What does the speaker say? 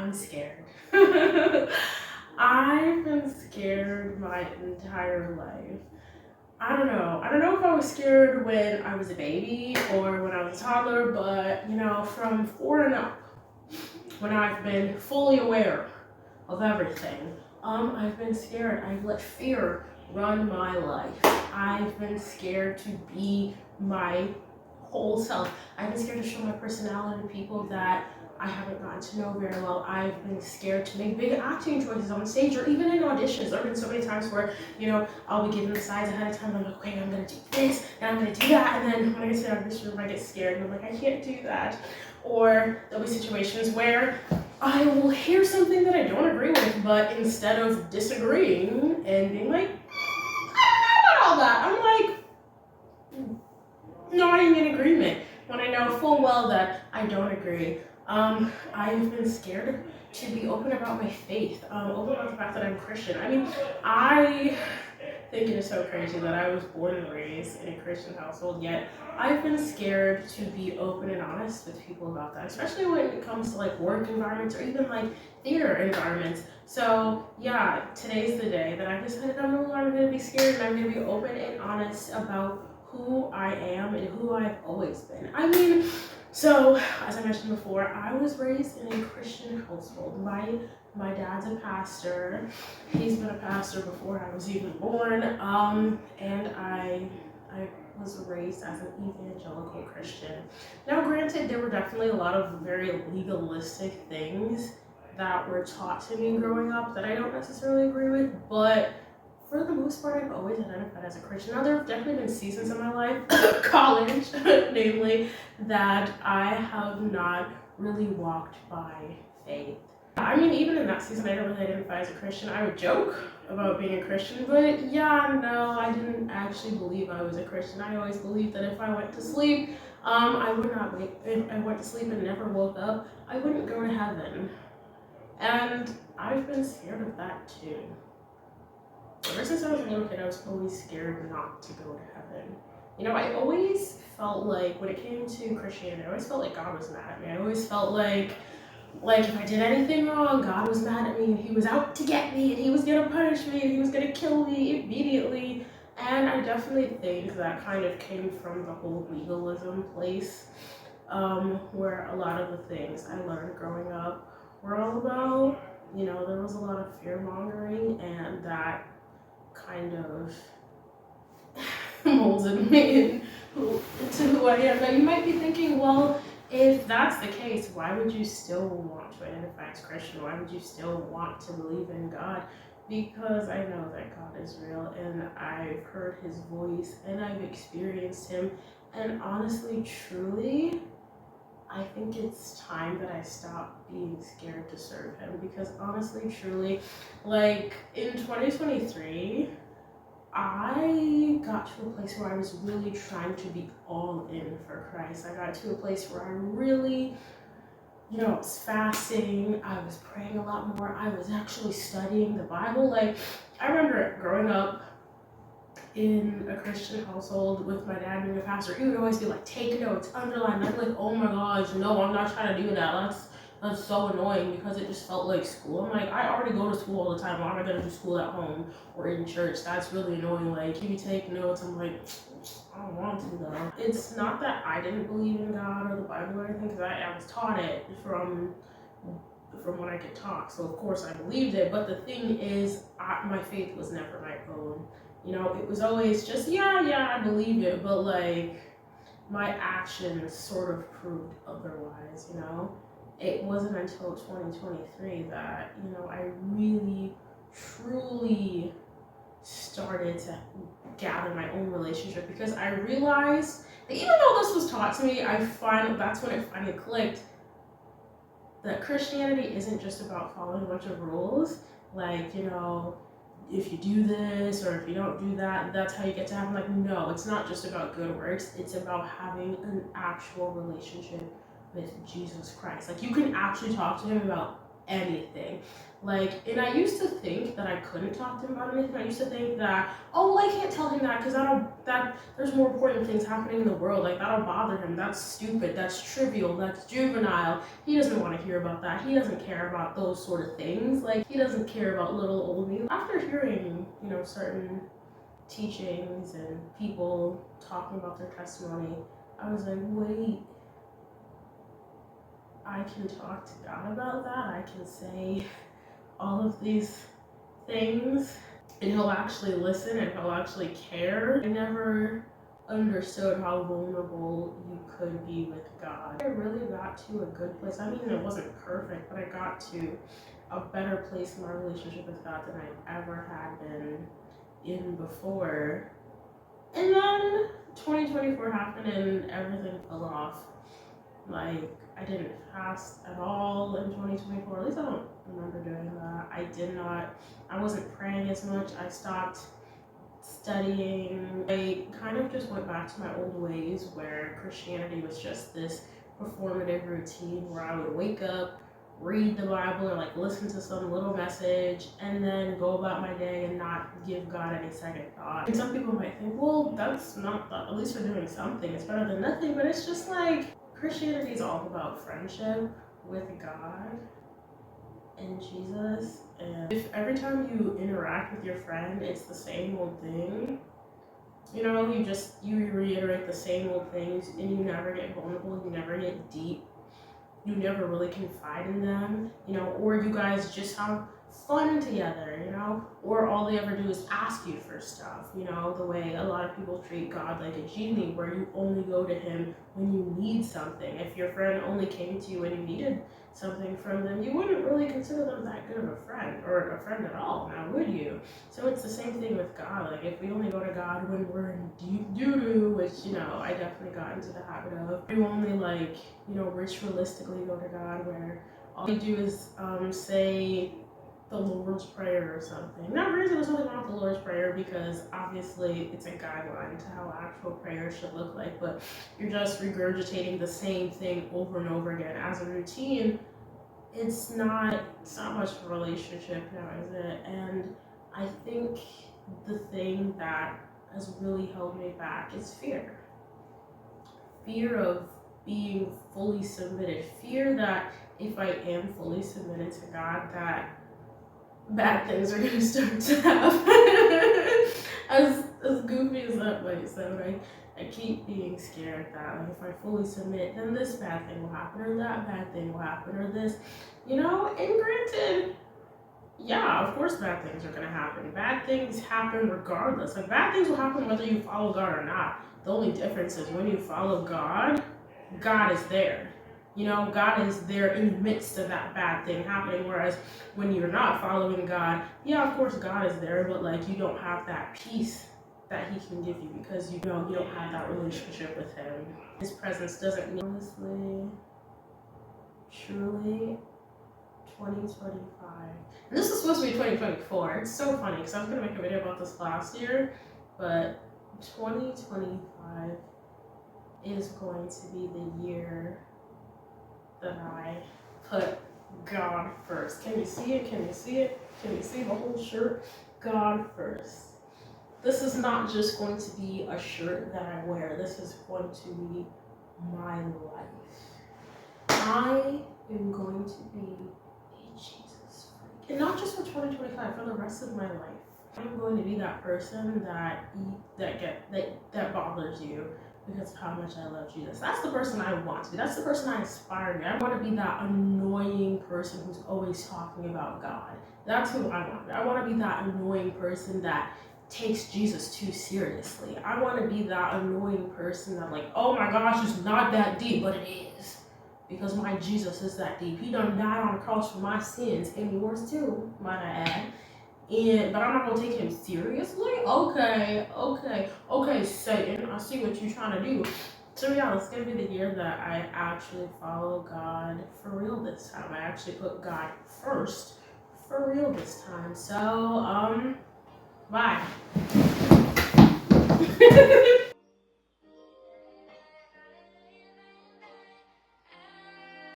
I'm scared. I've been scared my entire life. I don't know. I don't know if I was scared when I was a baby or when I was a toddler, but from 4 and up, when I've been fully aware of everything, I've been scared. I've let fear run my life. I've been scared to be my whole self. I've been scared to show my personality to people that I haven't gotten to know very well. I've been scared to make big acting choices on stage or even in auditions. There have been so many times where, I'll be given the sides ahead of time. I'm like, okay, I'm gonna do this and I'm gonna do that. And then when I get to the audition room, I get scared and I'm like, I can't do that. Or there'll be situations where I will hear something that I don't agree with, but instead of disagreeing and being like, I don't know about all that, I'm like, nodding in agreement when I know full well that I don't agree. I've been scared to be open about my faith, open about the fact that I'm Christian. I mean, I think it is so crazy that I was born and raised in a Christian household, yet I've been scared to be open and honest with people about that, especially when it comes to like work environments or even like theater environments. So yeah, today's the day that I've decided I'm no longer going to be scared and I'm going to be open and honest about who I am and who I've always been. I mean, so as I mentioned before, I was raised in a Christian household. My dad's a pastor. He's been a pastor before I was even born. And I was raised as an evangelical Christian. Now, granted, there were definitely a lot of very legalistic things that were taught to me growing up that I don't necessarily agree with, but for the most part, I've always identified as a Christian. Now, there have definitely been seasons in my life, college, namely, that I have not really walked by faith. I mean, even in that season, I don't really identify as a Christian. I would joke about being a Christian, but yeah, no, I didn't actually believe I was a Christian. I always believed that if I went to sleep, I would not wake. If I went to sleep and never woke up, I wouldn't go to heaven. And I've been scared of that too. Ever since I was a little kid, I was always scared not to go to heaven. I always felt like when it came to Christianity, I always felt like God was mad at me. I always felt like if I did anything wrong, God was mad at me and he was out to get me and he was gonna punish me and he was gonna kill me immediately. And I definitely think that kind of came from the whole legalism place, where a lot of the things I learned growing up were all about, there was a lot of fear mongering and that kind of molded me into who I am. Now you might be thinking, well, if that's the case, why would you still want to identify as Christian? Why would you still want to believe in God? Because I know that God is real and I've heard his voice and I've experienced him. And honestly, truly, I think it's time that I stop being scared to serve him. Because honestly, truly, like in 2023, I got to a place where I was really trying to be all in for Christ. I got to a place where I really, I was fasting, I was praying a lot more, I was actually studying the Bible. Like, I remember growing up in a Christian household with my dad being a pastor, he would always be like, take notes, underline. I'd be like, oh my gosh, no, I'm not trying to do that. That's so annoying because it just felt like school. I'm like, I already go to school all the time. Why am I going to do school at home or in church? That's really annoying. Like, can you take notes? I'm like, I don't want to though. It's not that I didn't believe in God or the Bible or anything, because I was taught it from when I could talk. So of course I believed it. But the thing is, my faith was never my own. It was always just, yeah, I believe it. But like, my actions sort of proved otherwise, It wasn't until 2023 that, I really, truly started to gather my own relationship, because I realized that even though this was taught to me, that's when it finally clicked that Christianity isn't just about following a bunch of rules, like, if you do this or if you don't do that, that's how you get to heaven. Like, no, it's not just about good works. It's about having an actual relationship with Jesus Christ. Like, you can actually talk to him about anything. Like, and I used to think that I couldn't talk to him about anything. I used to think that, oh, well, I can't tell him that because there's more important things happening in the world. Like, that'll bother him. That's stupid. That's trivial. That's juvenile. He doesn't want to hear about that. He doesn't care about those sort of things. Like, he doesn't care about little old me. After hearing, certain teachings and people talking about their testimony, I was like, wait, I can talk to God about that. I can say all of these things and he'll actually listen and he'll actually care. I never understood how vulnerable you could be with God. I really got to a good place. I mean, it wasn't perfect, but I got to a better place in my relationship with God than I ever had been in before. And then 2024 happened and everything fell off. Like, I didn't fast at all in 2024. At least I don't remember doing that. I wasn't praying as much. I stopped studying. I kind of just went back to my old ways where Christianity was just this performative routine where I would wake up, read the Bible, or listen to some little message, and then go about my day and not give God any second thought. And some people might think, well, that's not that. At least we're doing something. It's better than nothing. But it's just like, Christianity is all about friendship with God and Jesus. And if every time you interact with your friend, it's the same old thing, you reiterate the same old things and you never get vulnerable, you never get deep, you never really confide in them, or you guys just have fun together, or all they ever do is ask you for stuff, the way a lot of people treat God like a genie, where you only go to him when you need something. If your friend only came to you when you needed something from them, you wouldn't really consider them that good of a friend, or a friend at all, now would you? So it's the same thing with God. Like, if we only go to God when we're in deep doo-doo, which, I definitely got into the habit of, we only ritualistically go to God, where all we do is say the Lord's Prayer or something. Not really, there's nothing wrong with the Lord's Prayer because obviously it's a guideline to how actual prayer should look like, but you're just regurgitating the same thing over and over again as a routine. It's not much of a relationship now, is it? And I think the thing that has really held me back is fear. Fear of being fully submitted. Fear that if I am fully submitted to God, that bad things are going to start to happen. as goofy as that might sound, I keep being scared that if I fully submit, then this bad thing will happen, or that bad thing will happen, or this, and granted, yeah, of course bad things are going to happen. Bad things happen regardless. Bad things will happen whether you follow God or not. The only difference is when you follow God, God is there. God is there in the midst of that bad thing happening, whereas when you're not following God, yeah, of course God is there, but you don't have that peace that he can give you because you don't have that relationship with him. His presence doesn't mean, honestly, truly, 2025. And this is supposed to be 2024. It's so funny because I was going to make a video about this last year, but 2025 is going to be the year that I put God first. Can you see it? Can you see it? Can you see the whole shirt? God first. This is not just going to be a shirt that I wear. This is going to be my life. I am going to be a Jesus freak. And not just for 2025, for the rest of my life. I'm going to be that person that bothers you because of how much I love Jesus. That's the person I want to be. That's the person I aspire to be. I want to be that annoying person who's always talking about God. That's who I want to be. I want to be that annoying person that takes Jesus too seriously. I want to be that annoying person that oh my gosh, it's not that deep, but it is. Because my Jesus is that deep. He done died on the cross for my sins, and yours too, might I add. But I'm not gonna take him seriously? Okay, Satan, I see what you're trying to do. So yeah, it's gonna be the year that I actually follow God for real this time. I actually put God first for real this time. So, bye.